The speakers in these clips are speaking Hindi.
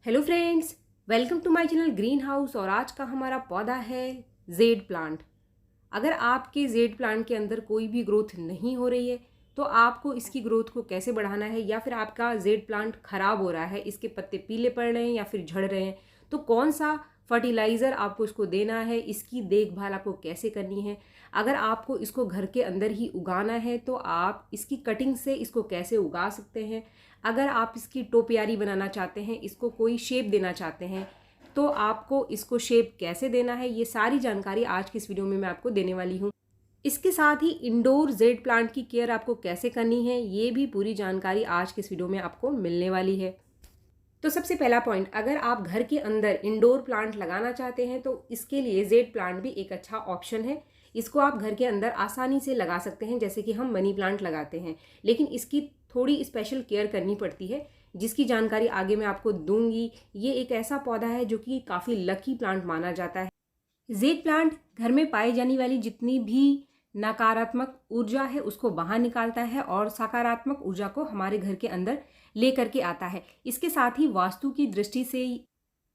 Hello friends, welcome to my channel Green House. और आज का हमारा पौधा है जेड प्लांट। अगर आपके जेड प्लांट के अंदर कोई भी ग्रोथ नहीं हो रही है तो आपको इसकी ग्रोथ को कैसे बढ़ाना है, या फिर आपका जेड प्लांट खराब हो रहा है, इसके पत्ते पीले पड़ रहे हैं या फिर झड़ रहे हैं, तो कौन सा फर्टिलाइज़र आपको इसको देना है, इसकी देखभाल आपको कैसे करनी है। अगर आपको इसको घर के अंदर ही उगाना है तो आप इसकी कटिंग से इसको कैसे उगा सकते हैं। अगर आप इसकी टोपियारी बनाना चाहते हैं, इसको कोई शेप देना चाहते हैं, तो आपको इसको शेप कैसे देना है, ये सारी जानकारी आज की इस वीडियो में मैं आपको देने वाली हूँ। इसके साथ ही इंडोर जेड प्लांट की केयर आपको कैसे करनी है, ये भी पूरी जानकारी आज की इस वीडियो में आपको मिलने वाली है। तो सबसे पहला पॉइंट, अगर आप घर के अंदर इंडोर प्लांट लगाना चाहते हैं तो इसके लिए जेड प्लांट भी एक अच्छा ऑप्शन है। इसको आप घर के अंदर आसानी से लगा सकते हैं, जैसे कि हम मनी प्लांट लगाते हैं, लेकिन इसकी थोड़ी स्पेशल केयर करनी पड़ती है, जिसकी जानकारी आगे मैं आपको दूंगी। ये एक ऐसा पौधा है जो कि काफ़ी लकी प्लांट माना जाता है। जेड प्लांट घर में पाई जाने वाली जितनी भी नकारात्मक ऊर्जा है उसको बाहर निकालता है और सकारात्मक ऊर्जा को हमारे घर के अंदर लेकर के आता है। इसके साथ ही वास्तु की दृष्टि से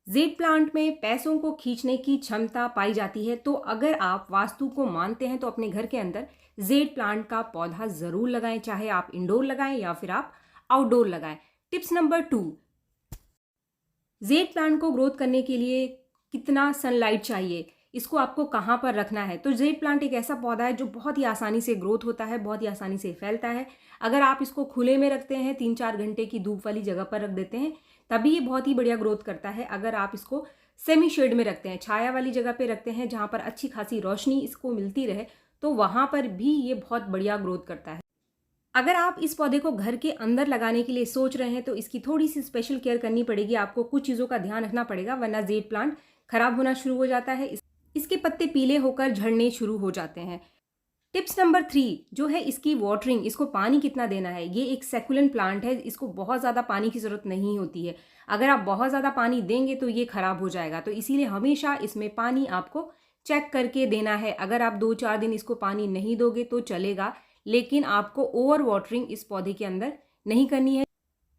जेड प्लांट में पैसों को खींचने की क्षमता पाई जाती है। तो अगर आप वास्तु को मानते हैं तो अपने घर के अंदर जेड प्लांट का पौधा जरूर लगाएं, चाहे आप इंडोर लगाएं या फिर आप आउटडोर लगाएं। टिप्स नंबर 2, जेड प्लांट को ग्रोथ करने के लिए कितना सनलाइट चाहिए, इसको आपको कहाँ पर रखना है। तो जेड प्लांट एक ऐसा पौधा है जो बहुत ही आसानी से ग्रोथ होता है, बहुत ही आसानी से फैलता है। अगर आप इसको खुले में रखते हैं, 3-4 घंटे की धूप वाली जगह पर रख देते हैं, तभी ये बहुत ही बढ़िया ग्रोथ करता है। अगर आप इसको सेमी शेड में रखते हैं, छाया वाली जगह पे रखते हैं जहाँ पर अच्छी खासी रोशनी इसको मिलती रहे, तो वहाँ पर भी ये बहुत बढ़िया ग्रोथ करता है। अगर आप इस पौधे को घर के अंदर लगाने के लिए सोच रहे हैं तो इसकी थोड़ी सी स्पेशल केयर करनी पड़ेगी। आपको कुछ चीज़ों का ध्यान रखना पड़ेगा, वरना जेड प्लांट खराब होना शुरू हो जाता है, इसके पत्ते पीले होकर झड़ने शुरू हो जाते हैं। टिप्स नंबर 3 जो है इसकी वाटरिंग, इसको पानी कितना देना है। ये एक सेकुलेंट प्लांट है, इसको बहुत ज़्यादा पानी की ज़रूरत नहीं होती है। अगर आप बहुत ज़्यादा पानी देंगे तो ये खराब हो जाएगा, तो इसीलिए हमेशा इसमें पानी आपको चेक करके देना है। अगर आप 2-4 दिन इसको पानी नहीं दोगे तो चलेगा, लेकिन आपको ओवर वाटरिंग इस पौधे के अंदर नहीं करनी है।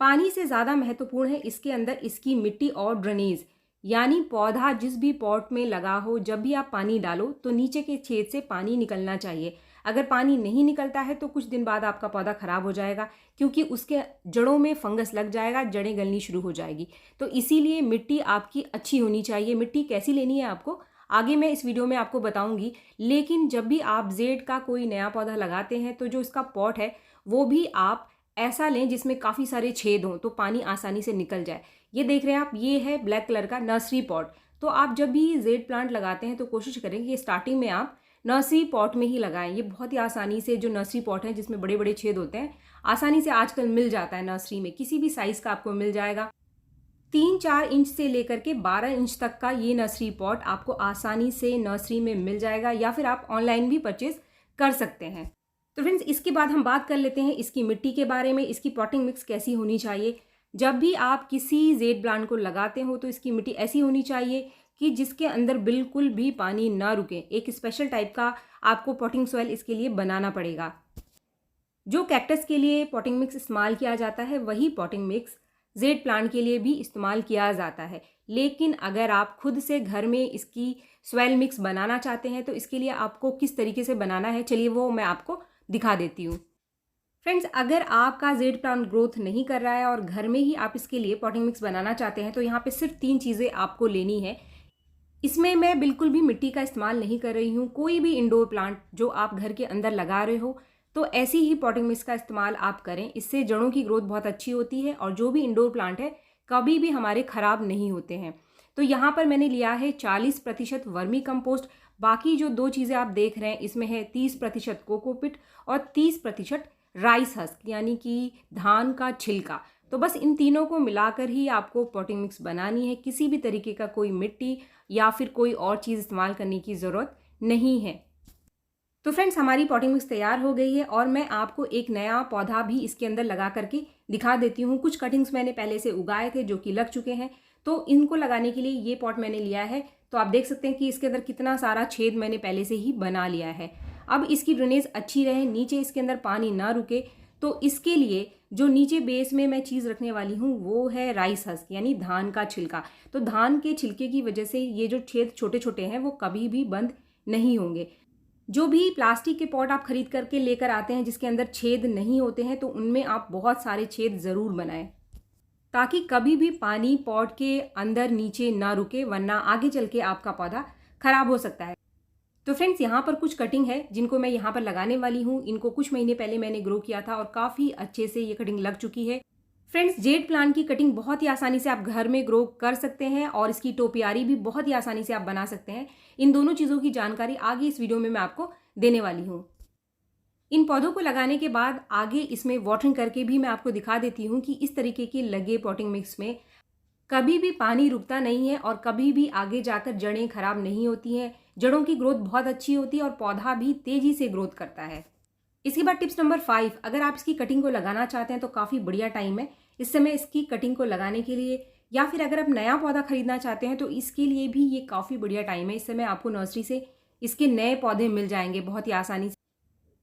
पानी से ज़्यादा महत्वपूर्ण है इसके अंदर इसकी मिट्टी और ड्रेनेज, यानी पौधा जिस भी पॉट में लगा हो, जब भी आप पानी डालो तो नीचे के छेद से पानी निकलना चाहिए। अगर पानी नहीं निकलता है तो कुछ दिन बाद आपका पौधा खराब हो जाएगा, क्योंकि उसके जड़ों में फंगस लग जाएगा, जड़ें गलनी शुरू हो जाएगी। तो इसीलिए मिट्टी आपकी अच्छी होनी चाहिए। मिट्टी कैसी लेनी है आपको आगे मैं इस वीडियो में आपको बताऊंगी, लेकिन जब भी आप जेड का कोई नया पौधा लगाते हैं तो जो इसका पॉट है वो भी आप ऐसा लें जिसमें काफ़ी सारे छेद हों, तो पानी आसानी से निकल जाए। ये देख रहे हैं आप, ये है ब्लैक कलर का नर्सरी पॉट। तो आप जब भी जेड प्लांट लगाते हैं तो कोशिश करें कि स्टार्टिंग में आप नर्सरी पॉट में ही लगाएं। ये बहुत ही आसानी से, जो नर्सरी पॉट है जिसमें बड़े बड़े छेद होते हैं, आसानी से आजकल मिल जाता है नर्सरी में, किसी भी साइज़ का आपको मिल जाएगा। 3-4 इंच से लेकर के 12 इंच तक का ये नर्सरी पॉट आपको आसानी से नर्सरी में मिल जाएगा, या फिर आप ऑनलाइन भी परचेज कर सकते हैं। तो फ्रेंड्स, इसके बाद हम बात कर लेते हैं इसकी मिट्टी के बारे में। इसकी पॉटिंग मिक्स कैसी होनी चाहिए। जब भी आप किसी जेड प्लांट को लगाते हो तो इसकी मिट्टी ऐसी होनी चाहिए कि जिसके अंदर बिल्कुल भी पानी ना रुके। एक स्पेशल टाइप का आपको पॉटिंग सॉइल इसके लिए बनाना पड़ेगा। जो कैक्टस के लिए पॉटिंग मिक्स इस्तेमाल किया जाता है, वही पॉटिंग मिक्स जेड प्लांट के लिए भी इस्तेमाल किया जाता है। लेकिन अगर आप खुद से घर में इसकी सॉइल मिक्स बनाना चाहते हैं तो इसके लिए आपको किस तरीके से बनाना है, चलिए वो मैं आपको दिखा देती हूँ। फ्रेंड्स, अगर आपका जेड प्लांट ग्रोथ नहीं कर रहा है और घर में ही आप इसके लिए पॉटिंग मिक्स बनाना चाहते हैं, तो यहाँ पे सिर्फ 3 चीज़ें आपको लेनी है। इसमें मैं बिल्कुल भी मिट्टी का इस्तेमाल नहीं कर रही हूँ। कोई भी इंडोर प्लांट जो आप घर के अंदर लगा रहे हो तो ऐसी ही पॉटिंग मिक्स का इस्तेमाल आप करें। इससे जड़ों की ग्रोथ बहुत अच्छी होती है और जो भी इंडोर प्लांट है कभी भी हमारे ख़राब नहीं होते हैं। तो यहाँ पर मैंने लिया है 40% वर्मी कंपोस्ट। बाकी जो 2 चीज़ें आप देख रहे हैं इसमें है 30% कोकोपिट और 30% राइस हस्क, यानी कि धान का छिलका। तो बस इन तीनों को मिलाकर ही आपको पॉटिंग मिक्स बनानी है। किसी भी तरीके का कोई मिट्टी या फिर कोई और चीज़ इस्तेमाल करने की ज़रूरत नहीं है। तो फ्रेंड्स, हमारी पॉटिंग मिक्स तैयार हो गई है और मैं आपको एक नया पौधा भी इसके अंदर लगा करके दिखा देती हूँ। कुछ कटिंग्स मैंने पहले से उगाए थे जो कि लग चुके हैं, तो इनको लगाने के लिए ये पॉट मैंने लिया है। तो आप देख सकते हैं कि इसके अंदर कितना सारा छेद मैंने पहले से ही बना लिया है। अब इसकी ड्रेनेज अच्छी रहे, नीचे इसके अंदर पानी ना रुके, तो इसके लिए जो नीचे बेस में मैं चीज़ रखने वाली हूँ वो है राइस हस्क, यानी धान का छिलका। तो धान के छिलके की वजह से ये जो छेद छोटे छोटे हैं वो कभी भी बंद नहीं होंगे। जो भी प्लास्टिक के पॉट आप खरीद करके लेकर आते हैं जिसके अंदर छेद नहीं होते हैं, तो उनमें आप बहुत सारे छेद ज़रूर बनाएं, ताकि कभी भी पानी पॉट के अंदर नीचे ना रुके, वरना आगे चल के आपका पौधा खराब हो सकता है। तो फ्रेंड्स, यहाँ पर कुछ कटिंग है जिनको मैं यहाँ पर लगाने वाली हूँ। इनको कुछ महीने पहले मैंने ग्रो किया था और काफ़ी अच्छे से ये कटिंग लग चुकी है। फ्रेंड्स, जेड प्लांट की कटिंग बहुत ही आसानी से आप घर में ग्रो कर सकते हैं और इसकी टोपियारी भी बहुत ही आसानी से आप बना सकते हैं। इन दोनों चीज़ों की जानकारी आगे इस वीडियो में मैं आपको देने वाली हूँ। इन पौधों को लगाने के बाद आगे इसमें वाटरिंग करके भी मैं आपको दिखा देती हूँ कि इस तरीके के लगे पॉटिंग मिक्स में कभी भी पानी रुकता नहीं है और कभी भी आगे जाकर जड़ें खराब नहीं होती हैं। जड़ों की ग्रोथ बहुत अच्छी होती है और पौधा भी तेजी से ग्रोथ करता है। इसके बाद टिप्स नंबर 5, अगर आप इसकी कटिंग को लगाना चाहते हैं तो काफ़ी बढ़िया टाइम है इस समय इसकी कटिंग को लगाने के लिए, या फिर अगर आप नया पौधा खरीदना चाहते हैं तो इसके लिए भी ये काफ़ी बढ़िया टाइम है। इस समय आपको नर्सरी से इसके नए पौधे मिल जाएंगे बहुत ही आसानी से,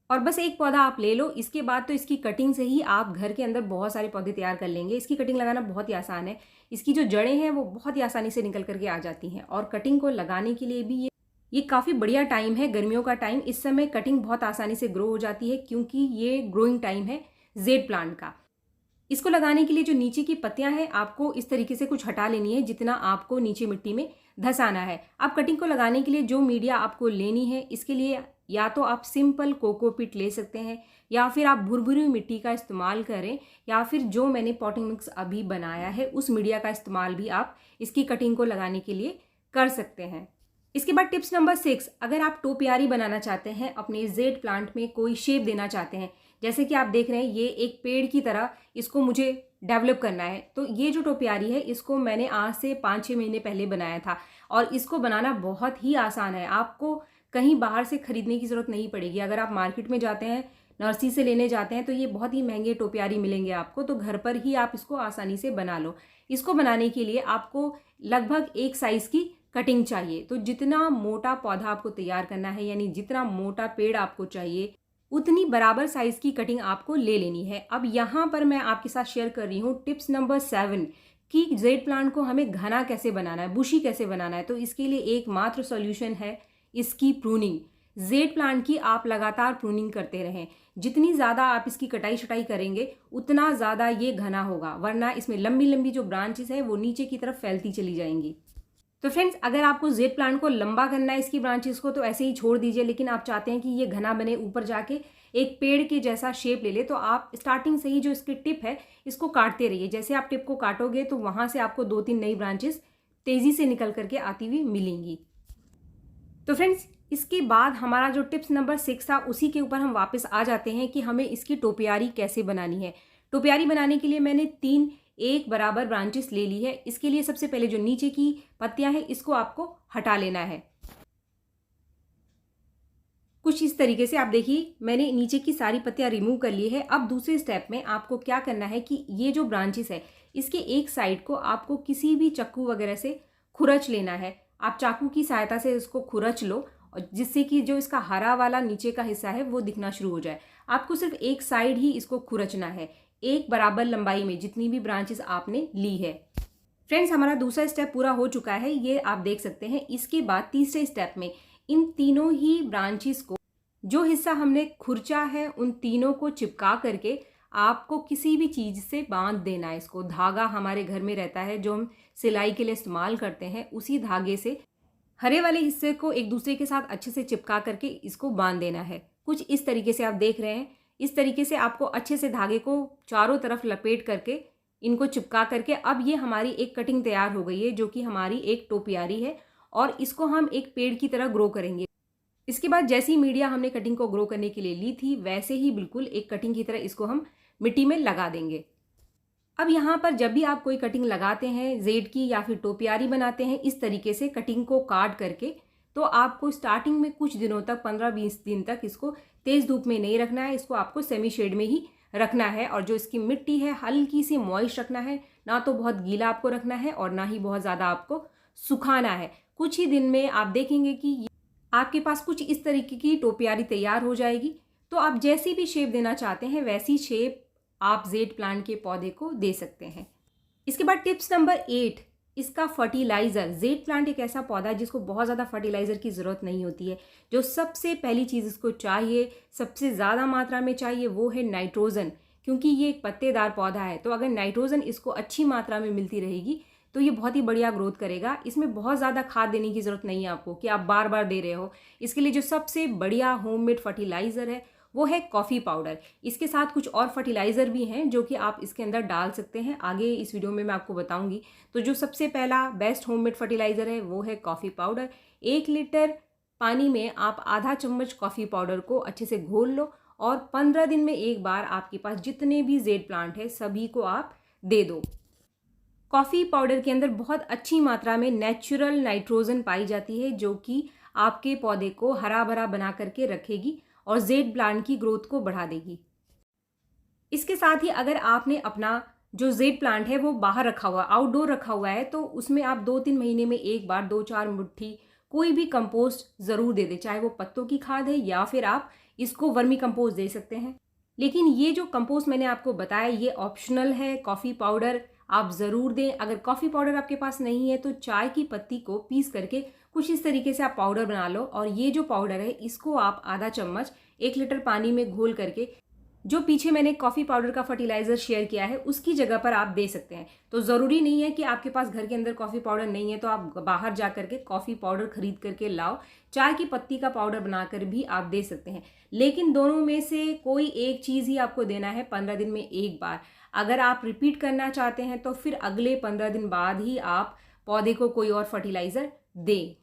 और बस एक पौधा आप ले लो। इसके बाद तो इसकी कटिंग से ही आप घर के अंदर बहुत सारे पौधे तैयार कर लेंगे। इसकी कटिंग लगाना बहुत ही आसान है। इसकी जो जड़ें हैं वो बहुत ही आसानी से निकल करके आ जाती हैं, और कटिंग को लगाने के लिए भी ये काफ़ी बढ़िया टाइम है, गर्मियों का टाइम। इस समय कटिंग बहुत आसानी से ग्रो हो जाती है क्योंकि ये ग्रोइंग टाइम है जेड प्लांट का। इसको लगाने के लिए जो नीचे की पत्तियां हैं आपको इस तरीके से कुछ हटा लेनी है जितना आपको नीचे मिट्टी में धंसाना है। अब कटिंग को लगाने के लिए जो मीडिया आपको लेनी है, इसके लिए या तो आप सिंपल कोकोपीट ले सकते हैं, या फिर आप भुरभुरी मिट्टी का इस्तेमाल करें, या फिर जो मैंने पॉटिंग मिक्स अभी बनाया है उस मीडिया का इस्तेमाल भी आप इसकी कटिंग को लगाने के लिए कर सकते हैं। इसके बाद टिप्स नंबर 6, अगर आप टोपियारी बनाना चाहते हैं, अपने जेड प्लांट में कोई शेप देना चाहते हैं, जैसे कि आप देख रहे हैं ये एक पेड़ की तरह इसको मुझे डेवलप करना है, तो ये जो टोपियारी है इसको मैंने आज से 5-6 महीने पहले बनाया था, और इसको बनाना बहुत ही आसान है। आपको कहीं बाहर से खरीदने की ज़रूरत नहीं पड़ेगी। अगर आप मार्केट में जाते हैं, नर्सरी से लेने जाते हैं, तो ये बहुत ही महंगे टोपियारी मिलेंगे आपको, तो घर पर ही आप इसको आसानी से बना लो। इसको बनाने के लिए आपको लगभग एक साइज़ की कटिंग चाहिए। तो जितना मोटा पौधा आपको तैयार करना है, यानी जितना मोटा पेड़ आपको चाहिए, उतनी बराबर साइज़ की कटिंग आपको ले लेनी है। अब यहाँ पर मैं आपके साथ शेयर कर रही हूँ टिप्स नंबर 7 कि जेड प्लांट को हमें घना कैसे बनाना है, बुशी कैसे बनाना है। तो इसके लिए एकमात्र सॉल्यूशन है इसकी प्रूनिंग। जेड प्लांट की आप लगातार प्रूनिंग करते रहें। जितनी ज़्यादा आप इसकी कटाई छटाई करेंगे उतना ज़्यादा ये घना होगा, वरना इसमें लंबी लंबी जो ब्रांचेस है वो नीचे की तरफ फैलती चली जाएंगी। तो फ्रेंड्स, अगर आपको जेड प्लांट को लंबा करना है इसकी ब्रांचेस को, तो ऐसे ही छोड़ दीजिए। लेकिन आप चाहते हैं कि ये घना बने, ऊपर जाके एक पेड़ के जैसा शेप ले ले, तो आप स्टार्टिंग से ही जो इसकी टिप है इसको काटते रहिए। जैसे आप टिप को काटोगे तो वहाँ से आपको 2-3 नई ब्रांचेस तेज़ी से निकल करके आती हुई मिलेंगी। तो फ्रेंड्स, इसके बाद हमारा जो टिप्स नंबर 6 था उसी के ऊपर हम वापस आ जाते हैं कि हमें इसकी टोपियारी कैसे बनानी है। टोपियारी बनाने के लिए मैंने 3 एक बराबर ब्रांचेस ले ली है। इसके लिए सबसे पहले जो नीचे की पत्तियां हैं इसको आपको हटा लेना है। कुछ इस तरीके से आप देखिए मैंने नीचे की सारी पत्तियां रिमूव कर ली है। अब दूसरे स्टेप में आपको क्या करना है कि ये जो ब्रांचेस है इसके एक साइड को आपको किसी भी चाकू वगैरह से खुरच लेना है। आप चाकू की सहायता से इसको खुरच लो, और जिससे कि जो इसका हरा वाला नीचे का हिस्सा है वो दिखना शुरू हो जाए। आपको सिर्फ एक साइड ही इसको खुरचना है, एक बराबर लंबाई में जितनी भी ब्रांचेस आपने ली है। फ्रेंड्स, हमारा दूसरा स्टेप पूरा हो चुका है, ये आप देख सकते हैं। इसके बाद तीसरे स्टेप में इन तीनों ही ब्रांचेस को, जो हिस्सा हमने खुरचा है, उन तीनों को चिपका करके आपको किसी भी चीज़ से बांध देना है। इसको धागा हमारे घर में रहता है जो हम सिलाई के लिए इस्तेमाल करते हैं, उसी धागे से हरे वाले हिस्से को एक दूसरे के साथ अच्छे से चिपका करके इसको बांध देना है। कुछ इस तरीके से आप देख रहे हैं। इस तरीके से आपको अच्छे से धागे को चारों तरफ लपेट करके इनको चिपका करके, अब ये हमारी एक कटिंग तैयार हो गई है जो कि हमारी एक टोपियारी है, और इसको हम एक पेड़ की तरह ग्रो करेंगे। इसके बाद जैसी मीडिया हमने कटिंग को ग्रो करने के लिए ली थी वैसे ही बिल्कुल एक कटिंग की तरह इसको हम मिट्टी में लगा देंगे। अब यहाँ पर जब भी आप कोई कटिंग लगाते हैं, जेड की या फिर टोपियारी बनाते हैं, इस तरीके से कटिंग को काट करके, तो आपको स्टार्टिंग में कुछ दिनों तक 15-20 दिन तक इसको तेज़ धूप में नहीं रखना है। इसको आपको सेमी शेड में ही रखना है, और जो इसकी मिट्टी है हल्की सी मॉइस्ट रखना है, ना तो बहुत गीला आपको रखना है और ना ही बहुत ज़्यादा आपको सुखाना है। कुछ ही दिन में आप देखेंगे कि आपके पास कुछ इस तरीके की टोपियारी तैयार हो जाएगी। तो तो आप जैसी भी शेप देना चाहते हैं वैसी शेप आप जेड प्लांट के पौधे को दे सकते हैं। इसके बाद टिप्स नंबर 8, इसका फर्टिलाइज़र। जेड प्लांट एक ऐसा पौधा है जिसको बहुत ज़्यादा फर्टिलाइज़र की ज़रूरत नहीं होती है। जो सबसे पहली चीज़ इसको चाहिए, सबसे ज़्यादा मात्रा में चाहिए, वो है नाइट्रोजन। क्योंकि ये एक पत्तेदार पौधा है, तो अगर नाइट्रोजन इसको अच्छी मात्रा में मिलती रहेगी तो ये बहुत ही बढ़िया ग्रोथ करेगा। इसमें बहुत ज़्यादा खाद देने की ज़रूरत नहीं है आपको कि आप बार बार दे रहे हो। इसके लिए जो सबसे बढ़िया होममेड फर्टिलाइज़र है वो है कॉफ़ी पाउडर। इसके साथ कुछ और फर्टिलाइज़र भी हैं जो कि आप इसके अंदर डाल सकते हैं, आगे इस वीडियो में मैं आपको बताऊंगी। तो जो सबसे पहला बेस्ट होममेड फर्टिलाइज़र है वो है कॉफ़ी पाउडर। 1 लीटर पानी में आप आधा चम्मच कॉफ़ी पाउडर को अच्छे से घोल लो और 15 दिन में एक बार आपके पास जितने भी जेड प्लांट है सभी को आप दे दो। कॉफ़ी पाउडर के अंदर बहुत अच्छी मात्रा में नेचुरल नाइट्रोजन पाई जाती है जो कि आपके पौधे को हरा भरा बना करके रखेगी और जेड प्लांट की ग्रोथ को बढ़ा देगी। इसके साथ ही अगर आपने अपना जो जेड प्लांट है वो बाहर रखा हुआ, आउटडोर रखा हुआ है, तो उसमें आप 2-3 महीने में एक बार 2-4 मुट्ठी कोई भी कंपोस्ट ज़रूर दे दें, चाहे वो पत्तों की खाद है या फिर आप इसको वर्मी कंपोस्ट दे सकते हैं। लेकिन ये जो कंपोस्ट मैंने आपको बताया ये ऑप्शनल है। कॉफ़ी पाउडर आप ज़रूर दें। अगर कॉफ़ी पाउडर आपके पास नहीं है तो चाय की पत्ती को पीस करके कुछ इस तरीके से आप पाउडर बना लो और ये जो पाउडर है इसको आप आधा चम्मच 1 लीटर पानी में घोल करके, जो पीछे मैंने कॉफ़ी पाउडर का फर्टिलाइज़र शेयर किया है उसकी जगह पर आप दे सकते हैं। तो ज़रूरी नहीं है कि आपके पास घर के अंदर कॉफ़ी पाउडर नहीं है तो आप बाहर जा करके कॉफ़ी पाउडर खरीद करके लाओ। चाय की पत्ती का पाउडर बनाकर भी आप दे सकते हैं। लेकिन दोनों में से कोई एक चीज़ ही आपको देना है 15 दिन में एक बार। अगर आप रिपीट करना चाहते हैं तो फिर अगले 15 दिन बाद ही आप पौधे को कोई और फर्टिलाइज़र दें।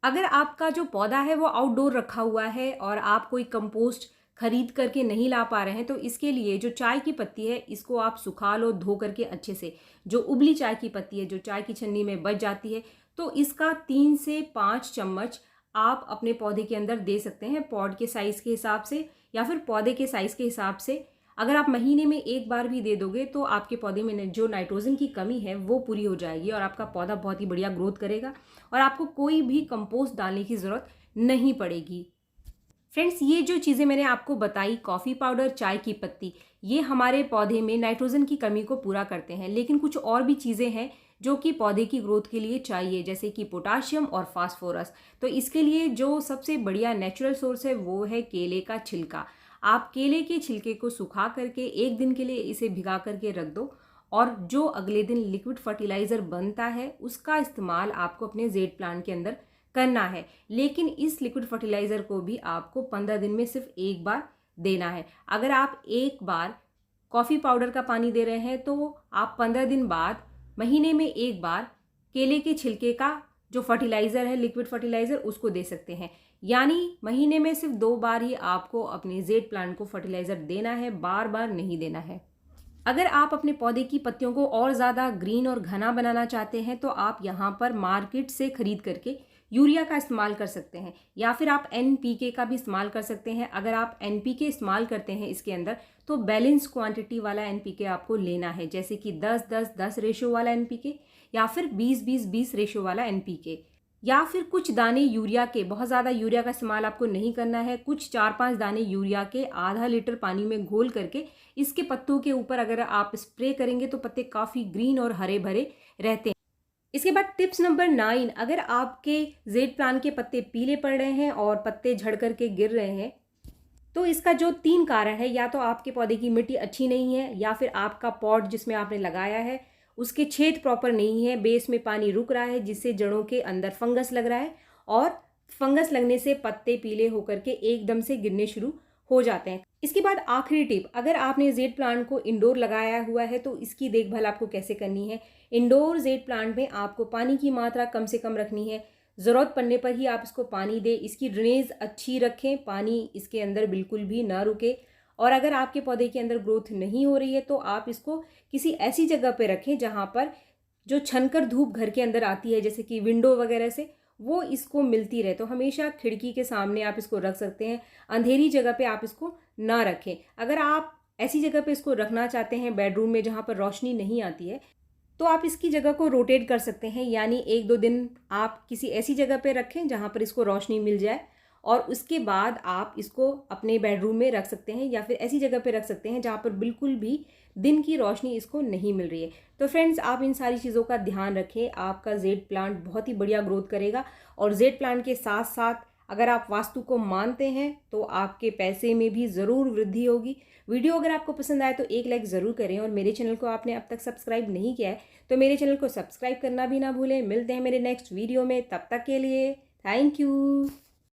अगर आपका जो पौधा है वो आउटडोर रखा हुआ है और आप कोई कंपोस्ट खरीद करके नहीं ला पा रहे हैं तो इसके लिए जो चाय की पत्ती है इसको आप सुखा लो धो करके अच्छे से। जो उबली चाय की पत्ती है जो चाय की छन्नी में बच जाती है तो इसका 3 से 5 चम्मच आप अपने पौधे के अंदर दे सकते हैं, पॉट के साइज़ के हिसाब से या फिर पौधे के साइज़ के हिसाब से। अगर आप महीने में एक बार भी दे दोगे तो आपके पौधे में जो नाइट्रोजन की कमी है वो पूरी हो जाएगी और आपका पौधा बहुत ही बढ़िया ग्रोथ करेगा और आपको कोई भी कंपोस्ट डालने की ज़रूरत नहीं पड़ेगी। फ्रेंड्स, ये जो चीज़ें मैंने आपको बताई, कॉफ़ी पाउडर, चाय की पत्ती, ये हमारे पौधे में नाइट्रोजन की कमी को पूरा करते हैं। लेकिन कुछ और भी चीज़ें हैं जो कि पौधे की ग्रोथ के लिए चाहिए, जैसे कि पोटाशियम और फास्फोरस। तो इसके लिए जो सबसे बढ़िया नेचुरल सोर्स है वो है केले का छिलका। आप केले के छिलके को सुखा करके 1 दिन के लिए इसे भिगा करके रख दो और जो अगले दिन लिक्विड फर्टिलाइज़र बनता है उसका इस्तेमाल आपको अपने जेड प्लांट के अंदर करना है। लेकिन इस लिक्विड फर्टिलाइज़र को भी आपको 15 दिन में सिर्फ एक बार देना है। अगर आप एक बार कॉफ़ी पाउडर का पानी दे रहे हैं तो आप 15 दिन बाद महीने में एक बार केले के छिलके का जो फर्टिलाइज़र है, लिक्विड फर्टिलाइज़र, उसको दे सकते हैं। यानी महीने में सिर्फ 2 बार ही आपको अपने जेड प्लांट को फर्टिलाइज़र देना है, बार बार नहीं देना है। अगर आप अपने पौधे की पत्तियों को और ज़्यादा ग्रीन और घना बनाना चाहते हैं तो आप यहाँ पर मार्केट से खरीद करके यूरिया का इस्तेमाल कर सकते हैं या फिर आप NPK का भी इस्तेमाल कर सकते हैं। अगर आप NPK इस्तेमाल करते हैं इसके अंदर तो बैलेंस क्वांटिटी वाला NPK आपको लेना है, जैसे कि 10-10-10 रेशो वाला NPK या फिर 20-20-20 रेशो वाला NPK, या फिर कुछ दाने यूरिया के, बहुत ज़्यादा यूरिया का इस्तेमाल आपको नहीं करना है, कुछ 4-5 दाने यूरिया के आधा लीटर पानी में घोल करके इसके पत्तों के ऊपर अगर आप स्प्रे करेंगे तो पत्ते काफ़ी ग्रीन और हरे भरे रहते हैं। इसके बाद टिप्स नंबर 9, अगर आपके जेड प्लांट के पत्ते पीले पड़ रहे हैं और पत्ते झड़ करके गिर रहे हैं तो इसका जो 3 कारण है, या तो आपके पौधे की मिट्टी अच्छी नहीं है या फिर आपका पॉट जिसमें आपने लगाया है उसके छेद प्रॉपर नहीं है, बेस में पानी रुक रहा है जिससे जड़ों के अंदर फंगस लग रहा है और फंगस लगने से पत्ते पीले होकर के एकदम से गिरने शुरू हो जाते हैं। इसके बाद आखिरी टिप, अगर आपने जेड प्लांट को इंडोर लगाया हुआ है तो इसकी देखभाल आपको कैसे करनी है। इंडोर जेड प्लांट में आपको पानी की मात्रा कम से कम रखनी है, ज़रूरत पड़ने पर ही आप इसको पानी दें, इसकी ड्रेनेज अच्छी रखें, पानी इसके अंदर बिल्कुल भी ना रुके। और अगर आपके पौधे के अंदर ग्रोथ नहीं हो रही है तो आप इसको किसी ऐसी जगह पे रखें जहाँ पर जो छनकर धूप घर के अंदर आती है, जैसे कि विंडो वगैरह से, वो इसको मिलती रहे। तो हमेशा खिड़की के सामने आप इसको रख सकते हैं, अंधेरी जगह पे आप इसको ना रखें। अगर आप ऐसी जगह पे इसको रखना चाहते हैं बेडरूम में जहाँ पर रोशनी नहीं आती है तो आप इसकी जगह को रोटेट कर सकते हैं, यानी 1-2 दिन आप किसी ऐसी जगह पे रखें जहाँ पर इसको रोशनी मिल जाए और उसके बाद आप इसको अपने बेडरूम में रख सकते हैं या फिर ऐसी जगह पे रख सकते हैं जहाँ पर बिल्कुल भी दिन की रोशनी इसको नहीं मिल रही है। तो फ्रेंड्स, आप इन सारी चीज़ों का ध्यान रखें, आपका जेड प्लांट बहुत ही बढ़िया ग्रोथ करेगा। और जेड प्लांट के साथ साथ अगर आप वास्तु को मानते हैं तो आपके पैसे में भी ज़रूर वृद्धि होगी। वीडियो अगर आपको पसंद आए तो एक लाइक ज़रूर करें, और मेरे चैनल को आपने अब तक सब्सक्राइब नहीं किया है तो मेरे चैनल को सब्सक्राइब करना भी ना भूलें। मिलते हैं मेरे नेक्स्ट वीडियो में, तब तक के लिए थैंक यू।